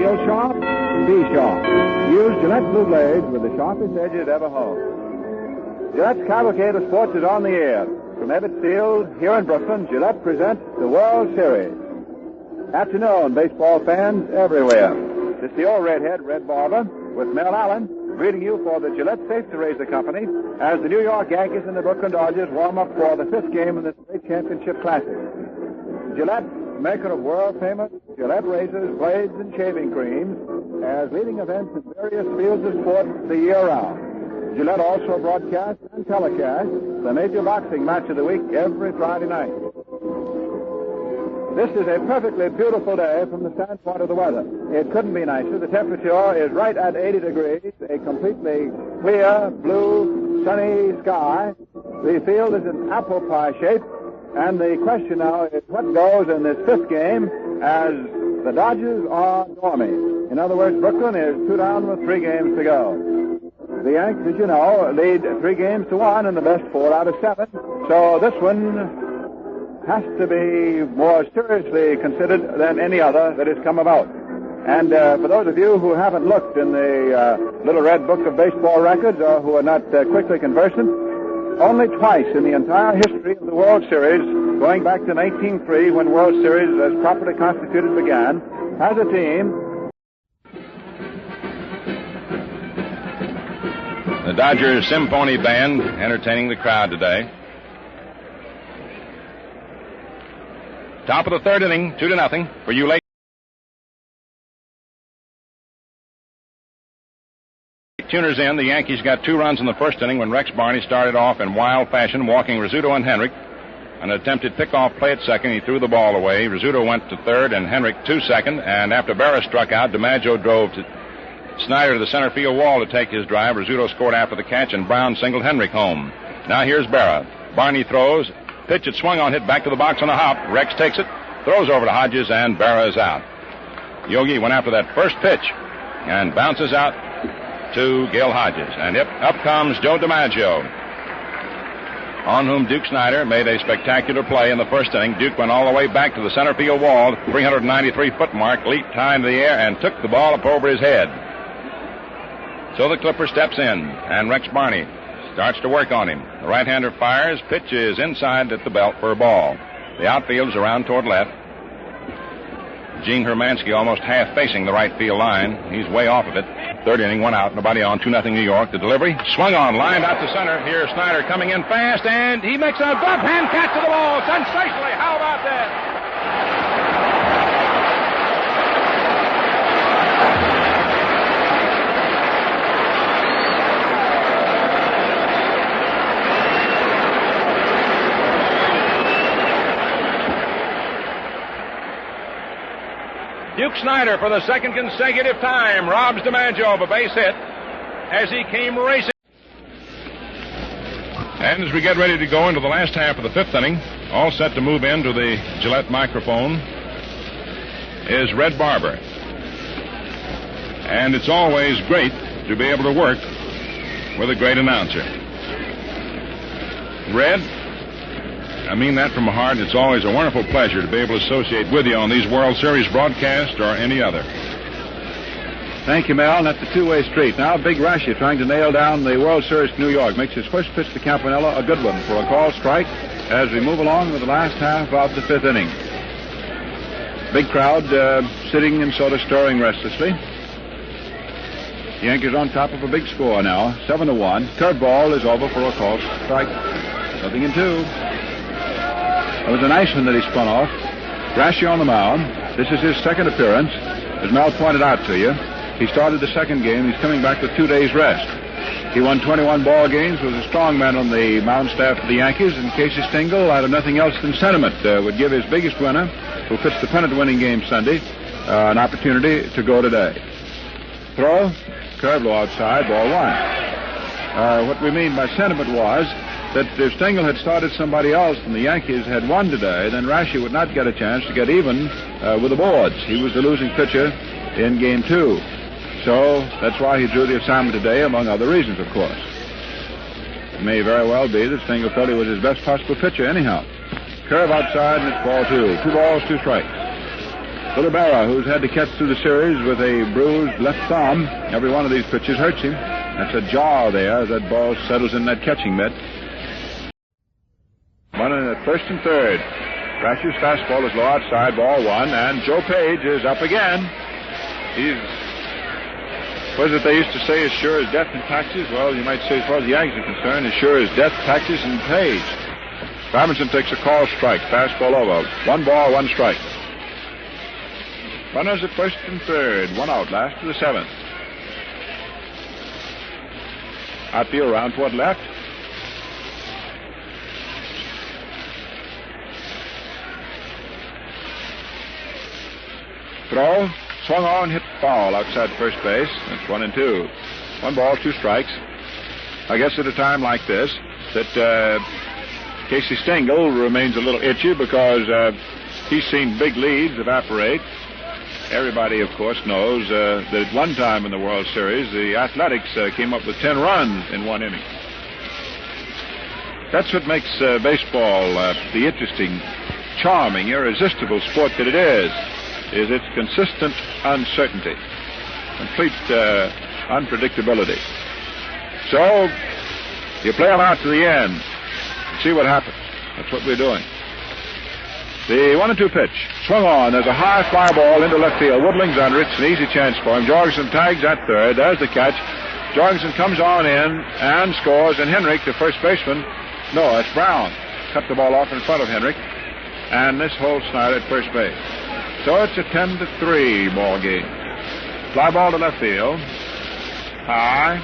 Feel sharp? Be sharp. Use Gillette Blue Blades with the sharpest edges ever honed. Gillette's Cavalcade of Sports is on the air. From Ebbets Field, here in Brooklyn, Gillette presents the World Series. Afternoon, baseball fans everywhere. It's the old redhead, Red Barber, with Mel Allen, greeting you for the Gillette Safety Razor Company as the New York Yankees and the Brooklyn Dodgers warm up for the fifth game in the State Championship Classic. Gillette, maker of world-famous Gillette razors, blades, and shaving creams, has leading events in various fields of sport the year round. Gillette also broadcasts and telecasts the major boxing match of the week every Friday night. This is a perfectly beautiful day from the standpoint of the weather. It couldn't be nicer. The temperature is right at 80 degrees, a completely clear, blue, sunny sky. The field is in apple pie shape, and the question now is what goes in this fifth game as the Dodgers are dorming. In other words, Brooklyn is 2 down with 3 games to go. The Yankees, as you know, lead 3-1 in the best 4 out of 7. So this one has to be more seriously considered than any other that has come about. And for those of you who haven't looked in the little red book of baseball records or who are not quickly conversant, only twice in the entire history of the World Series, going back to 1903 when World Series as properly constituted began, has a team. The Dodgers Symphony Band entertaining the crowd today. Top of the third inning, 2-0 for you late tuners in. The Yankees got 2 runs in the first inning when Rex Barney started off in wild fashion, walking Rizzuto and Henrik. An attempted pickoff play at second. He threw the ball away. Rizzuto went to third and Henrik to second. And after Berra struck out, DiMaggio drove to Snyder to the center field wall to take his drive. Rizzuto scored after the catch, and Brown singled Henrik home. Now here's Berra. Barney throws. Pitch it swung on, hit back to the box on a hop. Rex takes it, throws over to Hodges, and Berra is out. Yogi went after that first pitch and bounces out to Gil Hodges. And up comes Joe DiMaggio, on whom Duke Snyder made a spectacular play in the first inning. Duke went all the way back to the center field wall, 393-foot mark, leaped high into the air, and took the ball up over his head. So the Clipper steps in, and Rex Barney starts to work on him. The right-hander fires. Pitch is inside at the belt for a ball. The outfield is around toward left. Gene Hermansky almost half facing the right field line. He's way off of it. Third inning, 1 out, nobody on, 2-0 New York. The delivery swung on, lined out to center. Here's Snyder coming in fast, and he makes a glove hand catch to the ball. Sensationally, how about that? Duke Snyder, for the second consecutive time, robs DiMaggio of a base hit as he came racing. And as we get ready to go into the last half of the fifth inning, all set to move into the Gillette microphone is Red Barber. And it's always great to be able to work with a great announcer. Red, I mean that from the heart. It's always a wonderful pleasure to be able to associate with you on these World Series broadcasts or any other. Thank you, Mel. And that's a two-way street. Now Big Rashi trying to nail down the World Series to New York. Makes his first pitch to Campanella a good one for a call strike as we move along with the last half of the fifth inning. Big crowd sitting and sort of stirring restlessly. Yankees on top of a big score now, 7-1. Curveball is over for a call strike. 0-2. It was a nice one that he spun off. Rashi on the mound. This is his second appearance. As Mel pointed out to you, he started the second game. He's coming back with 2 days rest. He won 21 ball games, was a strong man on the mound staff of the Yankees, and Casey Stengel, out of nothing else than sentiment, would give his biggest winner, who pitched the pennant-winning game Sunday, an opportunity to go today. Throw, curve low outside, ball 1. What we mean by sentiment was that if Stengel had started somebody else and the Yankees had won today, then Rashi would not get a chance to get even with the boards. He was the losing pitcher in Game 2. So that's why he drew the assignment today, among other reasons, of course. It may very well be that Stengel felt he was his best possible pitcher anyhow. Curve outside, and it's ball 2. 2 balls, 2 strikes. Rivera, who's had to catch through the series with a bruised left thumb. Every one of these pitches hurts him. That's a jar there. That ball settles in that catching mitt. Running at first and third. Brash's fastball is low outside, ball one, and Joe Page is up again. Was it they used to say as sure as death and taxes? Well, you might say as far as the Yankees are concerned, as sure as death, taxes, and Page. Robinson takes a call strike, fastball over. 1 ball, 1 strike. Runners at first and third, 1 out, last to the 7th. Outfield round toward left. Throw, swung on, hit foul outside first base. That's 1 and 2. 1 ball, 2 strikes. I guess at a time like this that Casey Stengel remains a little itchy because he's seen big leads evaporate. Everybody, of course, knows that at one time in the World Series, the Athletics came up with 10 runs in 1 inning. That's what makes baseball the interesting, charming, irresistible sport that it is its consistent uncertainty, complete unpredictability. So, you play them out to the end and see what happens. That's what we're doing. The 1-2 pitch. Swung on. There's a high fly ball into left field. Woodling's under it. It's an easy chance for him. Jorgensen tags at third. There's the catch. Jorgensen comes on in and scores. And Henrik, the first baseman, no, that's Brown, cut the ball off in front of Henrik. And this holds Snyder at first base. So it's a 10-3 ball game. Fly ball to left field. High.